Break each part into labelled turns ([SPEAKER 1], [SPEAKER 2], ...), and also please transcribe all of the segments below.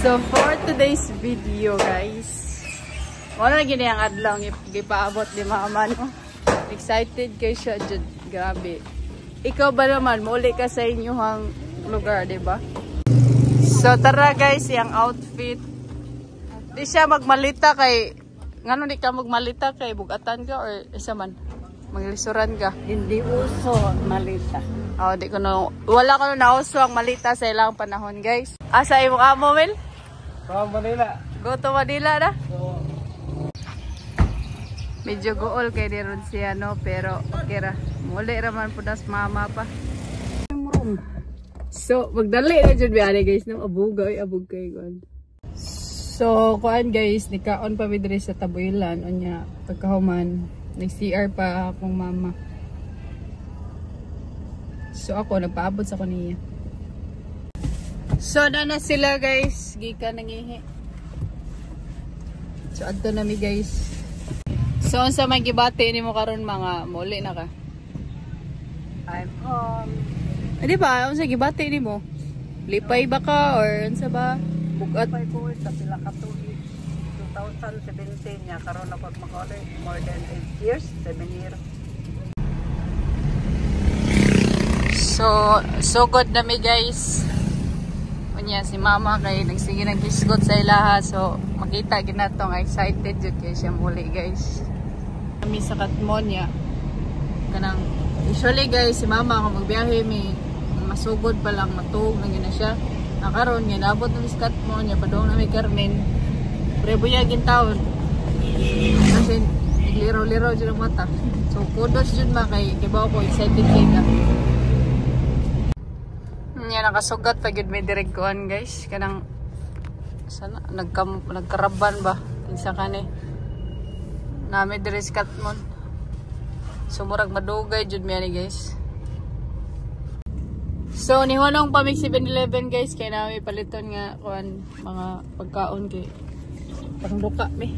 [SPEAKER 1] So for today's video guys, wala na gini ang adlaw gipaabot ni mama no. Excited kay siya jud, grabe. Ikaw ba naman muli ka sa inyong lugar, di ba? So tara guys, yung outfit. Di siya magmalita kay ngano di ka magmalita kay bugatan ka or isa man maglisuran ka.
[SPEAKER 2] Hindi uso malita.
[SPEAKER 1] Oh, di ko no. Wala ko na uso ang malita sa ilang panahon, guys. Asa imong amo, Mel?
[SPEAKER 3] Sa Manila.
[SPEAKER 1] Go to Manila na? Medyo gool kay Deron siya, no? Pero, okay ra. Muli raman po nas mama pa. So, magdali na dyan biyari, guys. No? Abugay, abugay. So, kuan guys, nikaon pa midre sa tabuilan. O niya, pagkahuman, nag-CR pa akong mama. So, ako, nagpaabot sa kaniya. So, na sila guys. Gika nangihi. So, adto na mi guys. So, sa may gibati ni mo karon mga muli na ka?
[SPEAKER 2] I'm home.
[SPEAKER 1] Di ba? Ano sa gibati ni mo? Lipay ba ka? Or ano sa ba? Bugat?
[SPEAKER 2] Lipay ko sa pila ka tuig. 2017 niya. Karoon ako mag-college. More than 8 years. 7 years.
[SPEAKER 1] So good na mi guys. Unya si mama kay nagsige ng hisgot sa ilaha. So, makita ginatong excited jud kay siya muli guys. Kami sa Katmonya kanang usually guys si mama kung magbiyahe may masugod pa lang matug na gina siya nakaroon nga nabot na sa Katmonya padong na may Carmen prebuyagin taon kasi nagliro-liro dyan ang mata so kudos dyan ma kay kibaw ko excited kita niya nakasugat pag yun may direct kuhan guys kanang sana nagkaraban ba kinsa kani nami diri sa Katmon. Sumurag madugay jud mi ani guys. So ni honong pamig 7-Eleven guys kay nami paliton nga kuan mga pagkaon kay pangduka mi.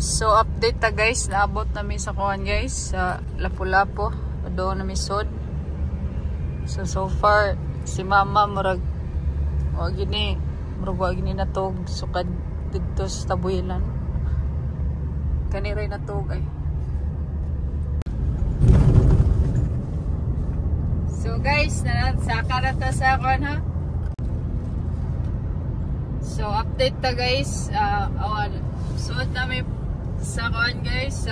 [SPEAKER 1] So update ta guys, naabot nami sa kuan guys sa Lapu-Lapu. Do nami sod. So far si mama murag wa gini natog sukad didto sa tabuilan. Kaniray na tog ay. So guys, saka na to sa akon ha. So update ta guys. Awan. Suot namin sa akon guys.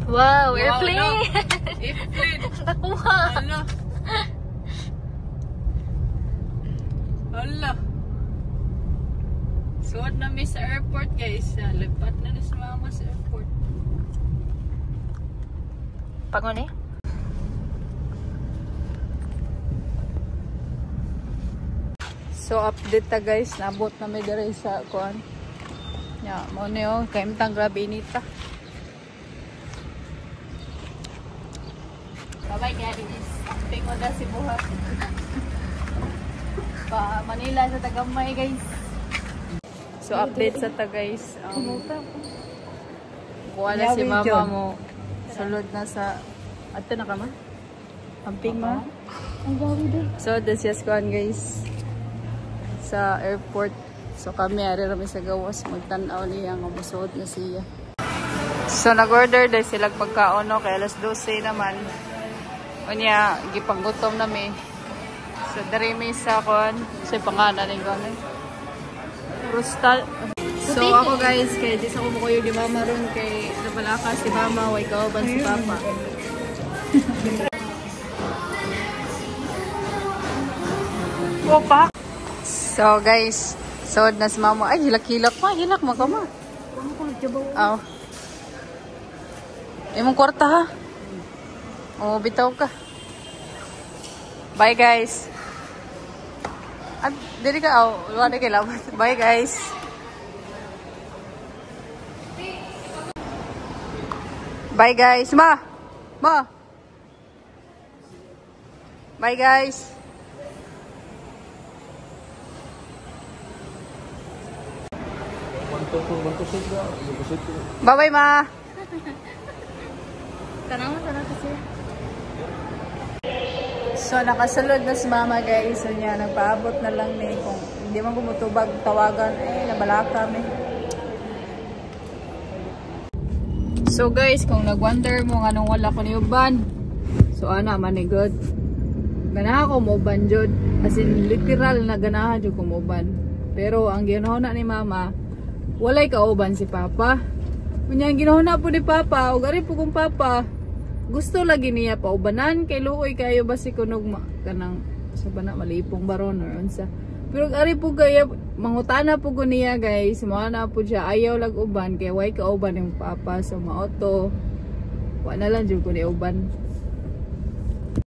[SPEAKER 4] Wow, airplane!
[SPEAKER 1] No. Airplane!
[SPEAKER 4] Nakuha!
[SPEAKER 1] Hala! Hala! Suot namin sa airport guys. Lipat na sa mama sa airport.
[SPEAKER 4] Pangon eh?
[SPEAKER 1] So update ta guys, naabot na may dire sa kuan. Ya, mo ni oh, kay imtang grabe inita. Bye guys. Tingo na si buhat. Pa Manila sa Tagamay guys. So update sa ta guys. Wala si mama mo. Sulod na sa ato na ka ma? Camping ma? So this is kuan guys sa airport. So kami ari rami sa gawas magtan-aw niya nga musuot na siya. So nag-order dahil sila pagkaon no kay alas 12 naman. Unya gipanggutom nami. So dari mi sa kuan sa pangalan ni kuan. Rustal. So ako guys, kaya di sa kumukuyo di mama ron kay napalaka si mama, way kauban si papa. Opa! So guys, sood na si mama. Ay, hilak-hilak pa. Hilak mo ka ma. Oh. Imong kwarta ha? Oo, bitaw ka. Bye guys. At, dili ka, oh, wala kay laban. Bye guys. Bye guys. Ma! Bye guys. Bye bye ma.
[SPEAKER 4] Tanong kasi.
[SPEAKER 1] So nakasulod na si mama guys. So niya nagpaabot na lang ni kung di man kumutubag tawagan. Nabalaka kami. So guys, kung nag-wonder mo nga nung wala ko ni uban, so ana man ni good. Ganahan ko mo uban jud. As in literal na ganahan jud ko mo uban. Pero ang ginahuna ni mama, walay kauban si papa. Unya ang ginahuna po ni papa, ug ari po kung papa, gusto lagi niya paubanan kay luoy kayo basi kunog kanang sa bana malipong baron or unsa. Pero ari po gaya mangutana po ko niya guys, mao na po siya ayaw lag uban kay way kauban yung papa sa maoto. Wa na lang jud ko ni uban.